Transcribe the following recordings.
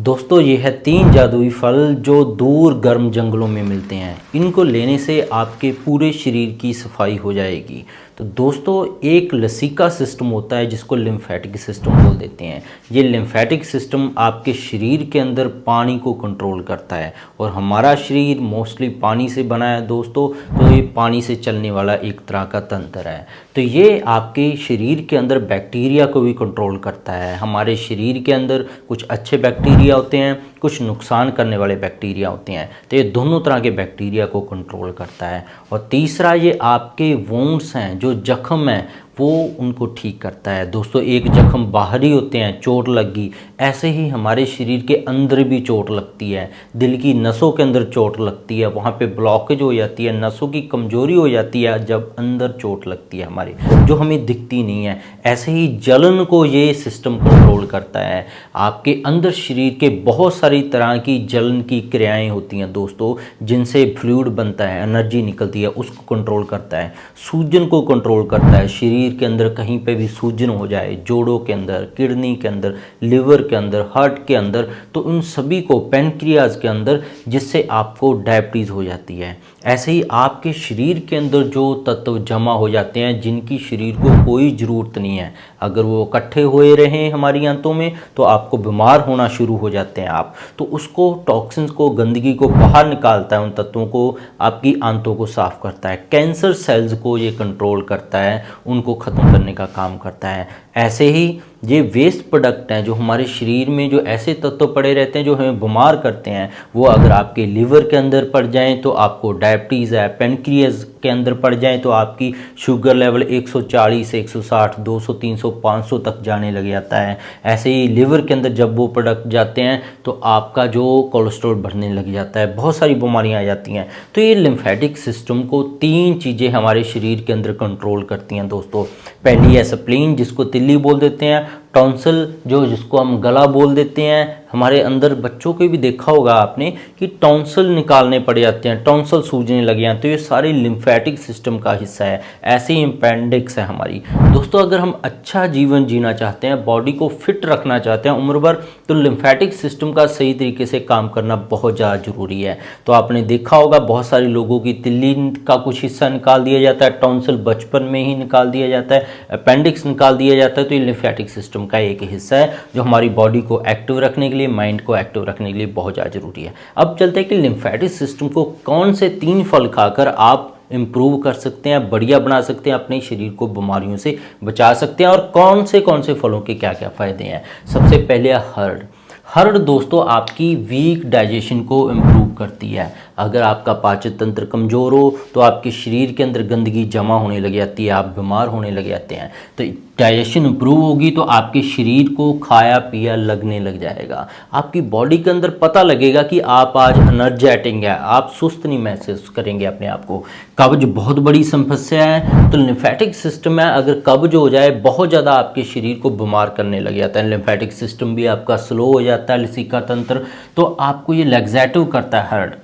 दोस्तों ये है 3 जादुई फल जो दूर गर्म जंगलों में मिलते हैं। इनको लेने से आपके पूरे शरीर की सफाई हो जाएगी। तो दोस्तों एक लसीका सिस्टम होता है जिसको लिम्फेटिक सिस्टम बोल देते हैं। ये लिम्फेटिक सिस्टम आपके शरीर के अंदर पानी को कंट्रोल करता है और हमारा शरीर मोस्टली पानी से बना है दोस्तों, तो ये पानी से चलने वाला एक तरह का तंत्र है। तो ये आपके शरीर के अंदर बैक्टीरिया को भी कंट्रोल करता है। हमारे शरीर के अंदर कुछ अच्छे बैक्टीरिया होते हैं, कुछ नुकसान करने वाले बैक्टीरिया होते हैं। तो ये दोनों तरह के बैक्टीरिया को कंट्रोल करता है। और तीसरा, ये आपके वुंड्स हैं, जो जख्म हैं वो उनको ठीक करता है। दोस्तों एक जख्म बाहरी होते हैं, चोट लगी, ऐसे ही हमारे शरीर के अंदर भी चोट लगती है। दिल की नसों के अंदर चोट लगती है, वहाँ पे ब्लॉकेज हो जाती है, नसों की कमजोरी हो जाती है जब अंदर चोट लगती है हमारी, जो हमें दिखती नहीं है। ऐसे ही जलन को ये सिस्टम कंट्रोल करता है। आपके अंदर शरीर के बहुत सारी तरह की जलन की क्रियाएं होती हैं दोस्तों, जिनसे फ्लूइड बनता है, एनर्जी निकलती है, उसको कंट्रोल करता है। सूजन को कंट्रोल करता है। शरीर के अंदर कहीं पे भी सूजन हो जाए, जोड़ों के अंदर, किडनी के अंदर, लिवर के अंदर, हार्ट के अंदर, तो उन सभी को, पैनक्रियाज के अंदर, जिससे आपको डायबिटीज़ हो जाती है। ऐसे ही आपके शरीर के अंदर जो तत्व जमा हो जाते हैं जिनकी शरीर को कोई ज़रूरत नहीं है, अगर वो इकट्ठे हुए रहें हमारी आंतों में तो आपको बीमार होना शुरू हो जाते हैं आप। तो उसको, टॉक्सिन्स को, गंदगी को बाहर निकालता है, उन तत्वों को, आपकी आंतों को साफ़ करता है। कैंसर सेल्स को ये कंट्रोल करता है, उनको ख़त्म करने का काम करता है। ऐसे ही ये वेस्ट प्रोडक्ट हैं जो हमारे शरीर में, जो ऐसे तत्व पड़े रहते हैं जो हमें बीमार करते हैं, वो अगर आपके लिवर के अंदर पड़ जाएं तो आपको डायबिटीज़ है, पेनक्रियाज के अंदर पड़ जाएं तो आपकी शुगर लेवल 140 से 160, 200, 300, 500 तक जाने लग जाता है। ऐसे ही लिवर के अंदर जब वो प्रोडक्ट जाते हैं तो आपका जो कोलेस्ट्रॉल बढ़ने लग जाता है, बहुत सारी बीमारियां आ जाती हैं। तो ये लिम्फेटिक सिस्टम को 3 चीज़ें हमारे शरीर के अंदर कंट्रोल करती हैं दोस्तों। पहली है स्प्लीन, जिसको तिल्ली बोल देते हैं। टॉन्सिल, जिसको हम गला बोल देते हैं। हमारे अंदर बच्चों को भी देखा होगा आपने कि टॉन्सिल निकालने पड़ जाते हैं, टॉन्सिल सूजने लगे हैं, तो ये सारे लिम्फेटिक सिस्टम का हिस्सा है। ऐसे ही अपेंडिक्स है हमारी। दोस्तों अगर हम अच्छा जीवन जीना चाहते हैं, बॉडी को फिट रखना चाहते हैं उम्र भर, तो लिम्फेटिक सिस्टम का सही तरीके से काम करना बहुत ज़्यादा जरूरी है। तो आपने देखा होगा बहुत सारे लोगों की तिल्ली का कुछ हिस्सा निकाल दिया जाता है, टॉन्सिल बचपन में ही निकाल दिया जाता है, अपेंडिक्स निकाल दिया जाता है। तो ये लिम्फेटिक सिस्टम का एक हिस्सा है जो हमारी बॉडी को एक्टिव रखने के लिए, माइंड को एक्टिव रखने के लिए बहुत ज़्यादा जरूरी है। अब चलते हैं कि लिम्फेटिक सिस्टम को कौन से 3 फल खाकर आप इम्प्रूव कर सकते हैं, बढ़िया बना सकते हैं, अपने शरीर को बीमारियों से बचा सकते हैं, और कौन से फलों के क्या क्या फ़ायदे हैं। सबसे पहले हर्ड। हर्ड दोस्तों आपकी वीक डाइजेशन को इम्प्रूव करती है। अगर आपका पाचन तंत्र कमज़ोर हो तो आपके शरीर के अंदर गंदगी जमा होने लग जाती है, आप बीमार होने लग जाते हैं। तो डाइजेशन इम्प्रूव होगी तो आपके शरीर को खाया पिया लगने लग जाएगा। आपकी बॉडी के अंदर पता लगेगा कि आप आज एनर्जेटिक है, आप सुस्त नहीं महसूस करेंगे अपने आप को। कब्ज बहुत बड़ी समस्या है, तो लिम्फेटिक सिस्टम है, अगर कब्ज हो जाए बहुत ज़्यादा आपके शरीर को बीमार करने लग जाता है। लिम्फेटिक सिस्टम भी आपका स्लो हो जाता है, लसीका तंत्र, तो आपको ये लैक्सेटिव करता है हर्ड।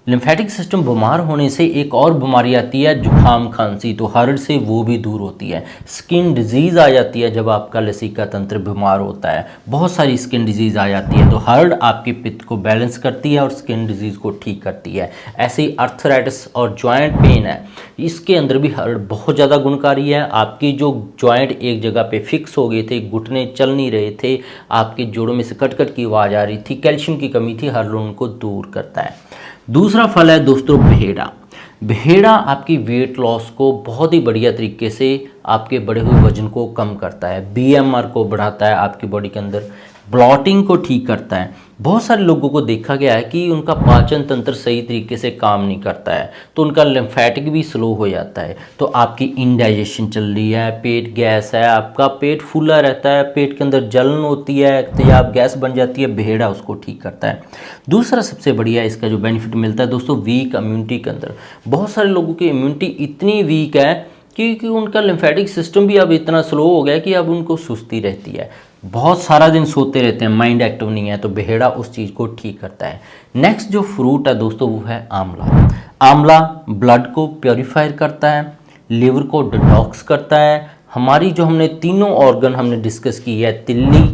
लिम्फेटिक सिस्टम बीमार होने से एक और बीमारी आती है, जुकाम खांसी, तो हर्ड से वो भी दूर होती है। स्किन डिजीज़ आ जाती है जब आपका लसीका तंत्र बीमार होता है, बहुत सारी स्किन डिजीज़ आ जाती है, तो हर्ड आपके पित्त को बैलेंस करती है और स्किन डिजीज़ को ठीक करती है। ऐसे ही अर्थराइटिस और जॉइंट पेन है, इसके अंदर भी हर्ड बहुत ज़्यादा गुणकारी है। आपकी जो जॉइंट एक जगह पे फिक्स हो गए थे, घुटने चल नहीं रहे थे, आपके जोड़ों में से कट कट की आवाज़ आ रही थी, कैल्शियम की कमी थी, हर्ड उनको दूर करता है। दूसरा फल है दोस्तों भेड़ा। भेड़ा आपकी वेट लॉस को बहुत ही बढ़िया तरीके से, आपके बढ़े हुए वजन को कम करता है, बीएमआर को बढ़ाता है, आपकी बॉडी के अंदर ब्लॉटिंग को ठीक करता है। बहुत सारे लोगों को देखा गया है कि उनका पाचन तंत्र सही तरीके से काम नहीं करता है, तो उनका लिम्फेटिक भी स्लो हो जाता है। तो आपकी इंडाइजेशन चल रही है, पेट गैस है, आपका पेट फूला रहता है, पेट के अंदर जलन होती है, तेजाब गैस बन जाती है, भेड़ा उसको ठीक करता है। दूसरा सबसे बढ़िया इसका जो बेनिफिट मिलता है दोस्तों, वीक इम्यूनिटी के अंदर। बहुत सारे लोगों की इम्यूनिटी इतनी वीक है क्योंकि उनका लिम्फेटिक सिस्टम भी अब इतना स्लो हो गया कि अब उनको सुस्ती रहती है, बहुत सारा दिन सोते रहते हैं, माइंड एक्टिव नहीं है, तो भेड़ा उस चीज़ को ठीक करता है। नेक्स्ट जो फ्रूट है दोस्तों वो है आंवला। आंवला ब्लड को प्योरीफायर करता है, लिवर को डिटॉक्स करता है। हमारी जो हमने तीनों ऑर्गन हमने डिस्कस की है, तिल्ली,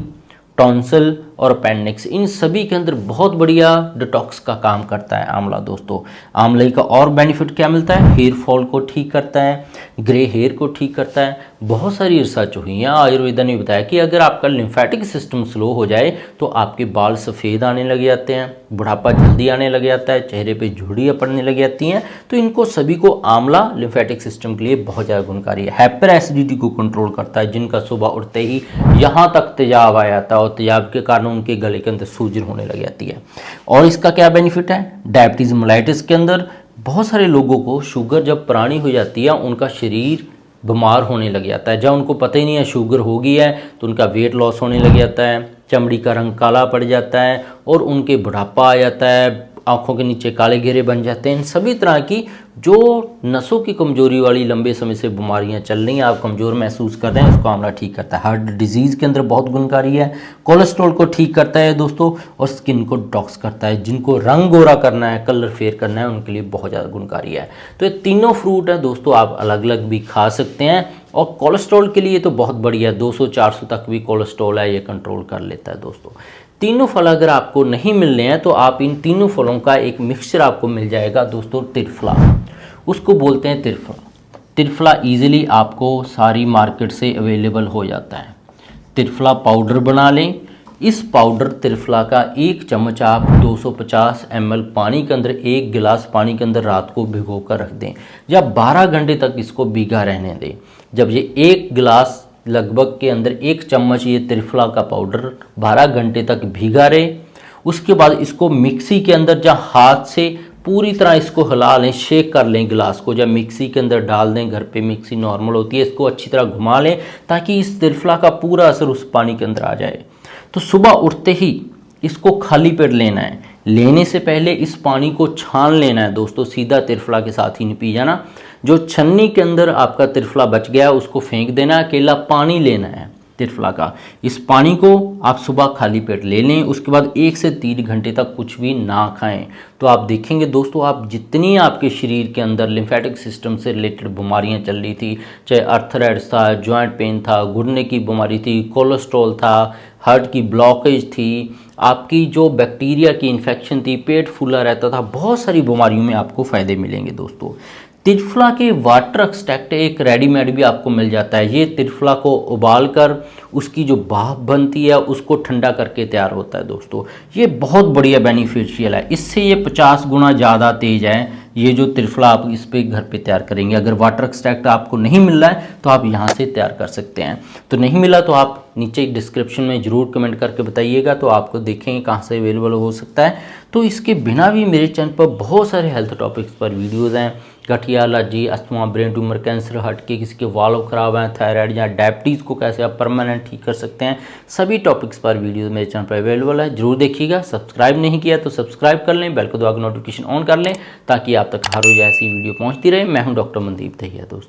टॉन्सिल और अपेंडिक्स, इन सभी के अंदर बहुत बढ़िया डिटॉक्स का काम करता है आंवला दोस्तों। आंवले का और बेनिफिट क्या मिलता है, हेयर फॉल को ठीक करता है, ग्रे हेयर को ठीक करता है। बहुत सारी रिसर्च हुई है, आयुर्वेदा ने बताया कि अगर आपका लिम्फेटिक सिस्टम स्लो हो जाए तो आपके बाल सफ़ेद आने लग जाते हैं, बुढ़ापा जल्दी आने लग जाता है, चेहरे पे झुर्रियाँ पड़ने लग जाती हैं। तो इनको सभी को आंवला लिम्फेटिक सिस्टम के लिए बहुत ज़्यादा गुणकारी है। हाइपर एसिडिटी को कंट्रोल करता है, जिनका सुबह उठते ही यहाँ तक तेजाब आ जाता है और तेजाब के कारण उनके गले के अंदर सूजन होने लग जाती है। और इसका क्या बेनिफिट है, डायबिटीज़ मेलाइटिस के अंदर बहुत सारे लोगों को शुगर जब पुरानी हो जाती है उनका शरीर बीमार होने लग जाता है। जब उनको पता ही नहीं है शुगर हो गई है तो उनका वेट लॉस होने लग जाता है, चमड़ी का रंग काला पड़ जाता है और उनके बुढ़ापा आ जाता है, आंखों के नीचे काले घेरे बन जाते हैं। इन सभी तरह की जो नसों की कमजोरी वाली लंबे समय से बीमारियां चल रही हैं, आप कमज़ोर महसूस कर रहे हैं, उसको आंवला ठीक करता है। हार्ट डिजीज़ के अंदर बहुत गुणकारी है, कोलेस्ट्रॉल को ठीक करता है दोस्तों, और स्किन को डिटॉक्स करता है। जिनको रंग गोरा करना है, कलर फेयर करना है, उनके लिए बहुत ज़्यादा गुणकारी है। तो ये तीनों फ्रूट है दोस्तों, आप अलग अलग भी खा सकते हैं। और कोलेस्ट्रॉल के लिए तो बहुत बढ़िया है, 200-400 तक भी कोलेस्ट्रॉल है, ये कंट्रोल कर लेता है दोस्तों। तीनों फल अगर आपको नहीं मिल रहे हैं तो आप इन तीनों फलों का एक मिक्सचर आपको मिल जाएगा दोस्तों, त्रिफला, उसको बोलते हैं त्रिफला। त्रिफला इजीली आपको सारी मार्केट से अवेलेबल हो जाता है। त्रिफला पाउडर बना लें। इस पाउडर त्रिफला का 1 चम्मच आप 250 ml पानी के अंदर, 1 गिलास पानी के अंदर रात को भिगो कर रख दें या 12 घंटे तक इसको भीगा रहने दें। जब ये 1 गिलास लगभग के अंदर 1 चम्मच ये त्रिफला का पाउडर 12 घंटे तक भीगा रहे, उसके बाद इसको मिक्सी के अंदर जहाँ हाथ से पूरी तरह इसको हिला लें, शेक कर लें गिलास को, जब मिक्सी के अंदर डाल दें, घर पे मिक्सी नॉर्मल होती है, इसको अच्छी तरह घुमा लें ताकि इस त्रिफला का पूरा असर उस पानी के अंदर आ जाए। तो सुबह उठते ही इसको खाली पेट लेना है। लेने से पहले इस पानी को छान लेना है दोस्तों, सीधा त्रिफला के साथ ही नहीं पी जाना। जो छन्नी के अंदर आपका त्रिफला बच गया है उसको फेंक देना, अकेला पानी लेना है त्रिफला का। इस पानी को आप सुबह खाली पेट ले लें, उसके बाद 1 से 3 घंटे तक कुछ भी ना खाएं। तो आप देखेंगे दोस्तों, आप जितनी आपके शरीर के अंदर लिम्फेटिक सिस्टम से रिलेटेड बीमारियां चल रही थी, चाहे अर्थराइटिस था, जॉइंट पेन था, घुटने की बीमारी थी, कोलेस्ट्रॉल था, हार्ट की ब्लॉकेज थी, आपकी जो बैक्टीरिया की इन्फेक्शन थी, पेट फूला रहता था, बहुत सारी बीमारियों में आपको फ़ायदे मिलेंगे दोस्तों। त्रिफला के वाटर एक्सट्रैक्ट एक रेडीमेड भी आपको मिल जाता है। ये त्रिफला को उबाल कर उसकी जो भाप बनती है उसको ठंडा करके तैयार होता है दोस्तों। ये बहुत बढ़िया बेनिफिशियल है, इससे ये 50 गुना ज़्यादा तेज है ये जो त्रिफला आप इस पे घर पे तैयार करेंगे। अगर वाटर एक्सट्रैक्ट आपको नहीं मिल रहा है तो आप यहाँ से तैयार कर सकते हैं। तो नहीं मिला तो आप नीचे डिस्क्रिप्शन में ज़रूर कमेंट करके बताइएगा, तो आपको देखेंगे कहाँ से अवेलेबल हो सकता है। तो इसके बिना भी मेरे चैनल पर बहुत सारे हेल्थ टॉपिक्स पर वीडियोज़ हैं। गठिया, allergy, asthma, brain tumour, cancer, heart के किसी के वाल्व खराब हैं, थायराइड या डायबिटीज़ को कैसे आप परमानेंट ठीक कर सकते हैं, सभी टॉपिक्स पर वीडियोस मेरे चैनल पर अवेलेबल है, जरूर देखिएगा। सब्सक्राइब नहीं किया तो सब्सक्राइब कर लें, बेल को दबा के नोटिफिकेशन ऑन कर लें ताकि आप तक हर रोज ऐसी वीडियो पहुंचती रहे। मैं हूं डॉक्टर मनदीप दहिया दोस्तों।